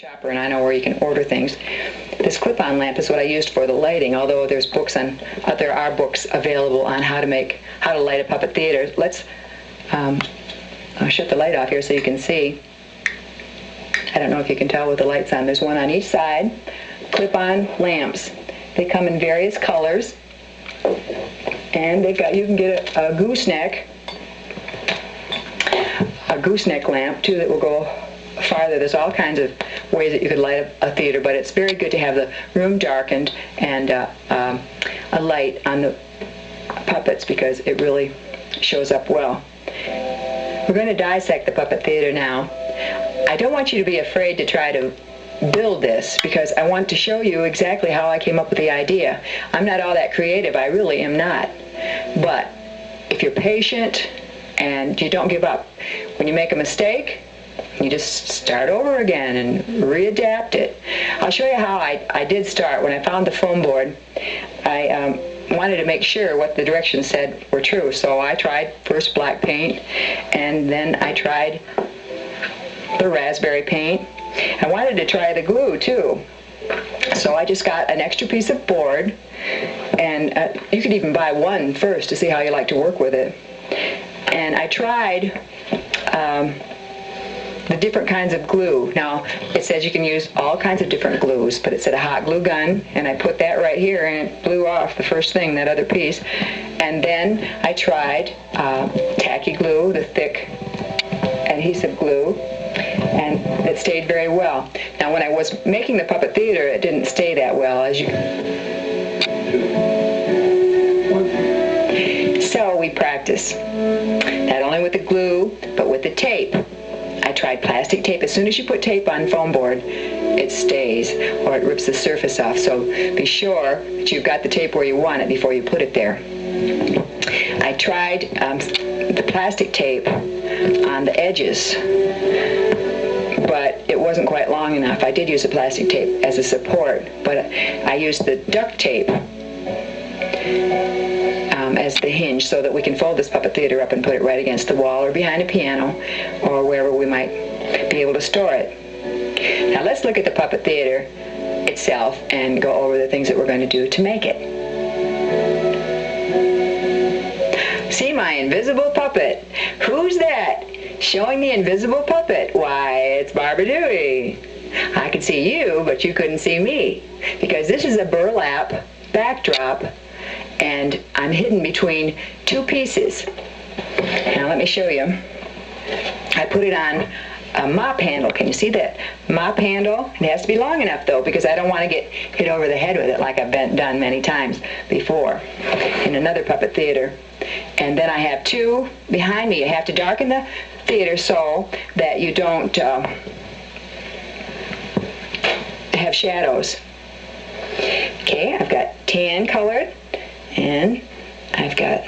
shopper, and I know where you can order things. This clip-on lamp is what I used for the lighting, although there are books available on how to light a puppet theater. I'll shut the light off here so you can see. I don't know if you can tell with the lights on. There's one on each side. Clip-on lamps. They come in various colors, and you can get a gooseneck lamp too that will go farther. There's all kinds of ways that you could light a theater, but it's very good to have the room darkened and a light on the puppets because it really shows up well. We're going to dissect the puppet theater now. I don't want you to be afraid to try to build this because I want to show you exactly how I came up with the idea. I'm not all that creative, I really am not. But if you're patient and you don't give up, when you make a mistake, you just start over again and readapt it. I'll show you how I did start. When I found the foam board, I wanted to make sure what the directions said were true. So I tried first black paint, and then I tried the raspberry paint. I wanted to try the glue too. So I just got an extra piece of board, and you could even buy one first to see how you like to work with it. And I tried the different kinds of glue. Now, it says you can use all kinds of different glues, but it said a hot glue gun, and I put that right here, and it blew off the first thing, that other piece. And then I tried tacky glue, the thick adhesive glue, and it stayed very well. Now, when I was making the puppet theater, it didn't stay that well, So we practice, not only with the glue, but with the tape. I tried plastic tape. As soon as you put tape on foam board, it stays, or it rips the surface off. So be sure that you've got the tape where you want it before you put it there. I tried the plastic tape on the edges, but it wasn't quite long enough. I did use the plastic tape as a support, but I used the duct tape as the hinge so that we can fold this puppet theater up and put it right against the wall or behind a piano or wherever we might be able to store it. Now let's look at the puppet theater itself and go over the things that we're going to do to make it. See my invisible puppet. Who's that? Showing the invisible puppet. Why, it's Barbara Dewey. I could see you, but you couldn't see me because this is a burlap backdrop, and I'm hidden between two pieces. Now let me show you. I put it on a mop handle. Can you see that mop handle? It has to be long enough though, because I don't want to get hit over the head with it like I've done many times before in another puppet theater. And then I have two behind me. You have to darken the theater so that you don't have shadows. Okay, I've got tan colored, and I've got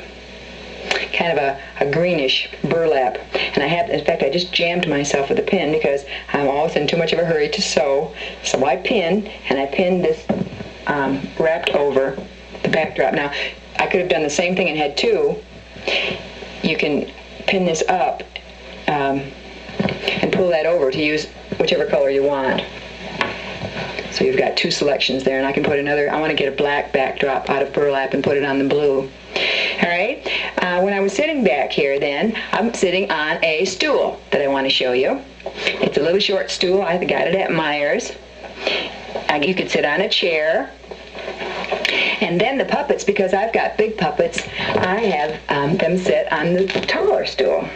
kind of a greenish burlap. And in fact, I just jammed myself with a pin because I'm always in too much of a hurry to sew. So I pinned this wrapped over the backdrop. Now, I could have done the same thing and had two. You can pin this up and pull that over to use whichever color you want. So you've got two selections there, and I can put another. I want to get a black backdrop out of burlap and put it on the blue. All right. When I was sitting back here then, I'm sitting on a stool that I want to show you. It's a little short stool. I got it at Myers. You could sit on a chair. And then the puppets, because I've got big puppets, I have them sit on the taller stool.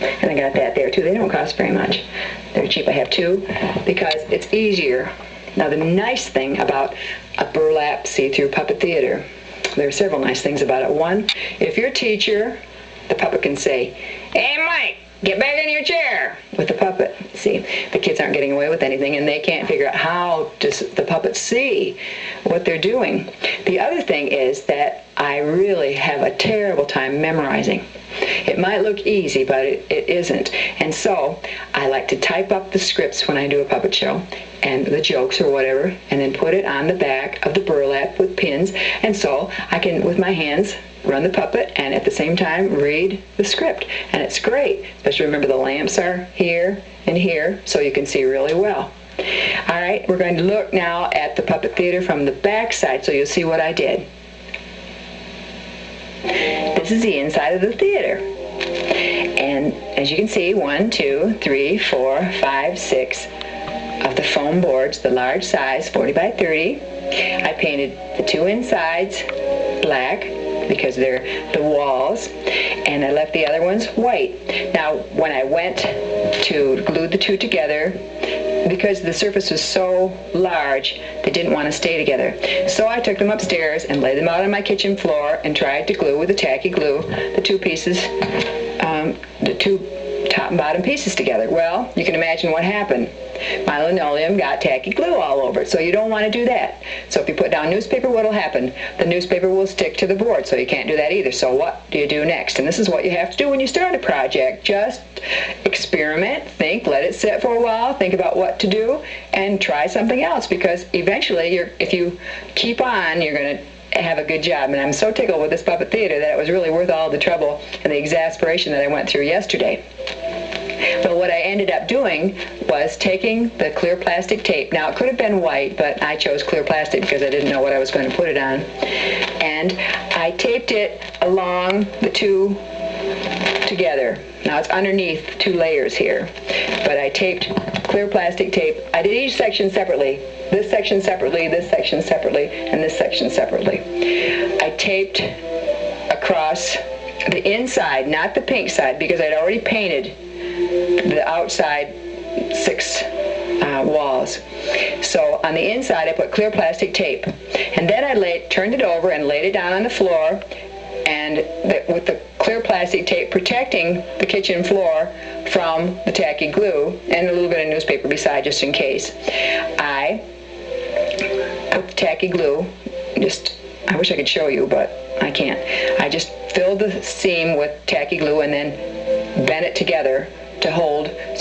And I got that there too. They don't cost very much. They're cheap. I have two because it's easier. Now the nice thing about a burlap see-through puppet theater, there are several nice things about it. One, if your teacher, the puppet can say, "Hey Mike, get back in your chair," with the puppet. See, the kids aren't getting away with anything, and they can't figure out how does the puppet see what they're doing. The other thing is that I really have a terrible time memorizing. It might look easy, but it isn't. And so I like to type up the scripts when I do a puppet show and the jokes or whatever, and then put it on the back of the burlap with pins. And so I can, with my hands, run the puppet and at the same time read the script. And it's great. Especially remember the lamps are here and here, so you can see really well. All right, we're going to look now at the puppet theater from the back side, so you'll see what I did. This is the inside of the theater. And as you can see, 1, 2, 3, 4, 5, 6 of the foam boards, the large size, 40 by 30. I painted the 2 insides black because they're the walls, and I left the other ones white. Now, when I went to glue the 2 together, because the surface was so large, they didn't want to stay together. So I took them upstairs and laid them out on my kitchen floor and tried to glue with the tacky glue the 2 pieces, the 2 top and bottom pieces together. Well, you can imagine what happened. My linoleum got tacky glue all over it, so you don't want to do that. So if you put down newspaper, what will happen? The newspaper will stick to the board, so you can't do that either. So what do you do next? And this is what you have to do when you start a project. Just experiment, think, let it sit for a while, think about what to do, and try something else, because eventually, if you keep on, you're going to have a good job. And I'm so tickled with this puppet theater that it was really worth all the trouble and the exasperation that I went through yesterday. But what I ended up doing was taking the clear plastic tape. Now, it could have been white, but I chose clear plastic because I didn't know what I was going to put it on. And I taped it along the 2 together. Now, it's underneath 2 layers here. But I taped clear plastic tape. I did each section separately. This section separately, this section separately, and this section separately. I taped across the inside, not the pink side, because I'd already painted the outside 6 walls. So on the inside I put clear plastic tape, and then I turned it over and laid it down on the floor, and with the clear plastic tape protecting the kitchen floor from the tacky glue, and a little bit of newspaper beside just in case. I put the tacky glue, I wish I could show you, but I can't. I just filled the seam with tacky glue and then bent it together to hold. So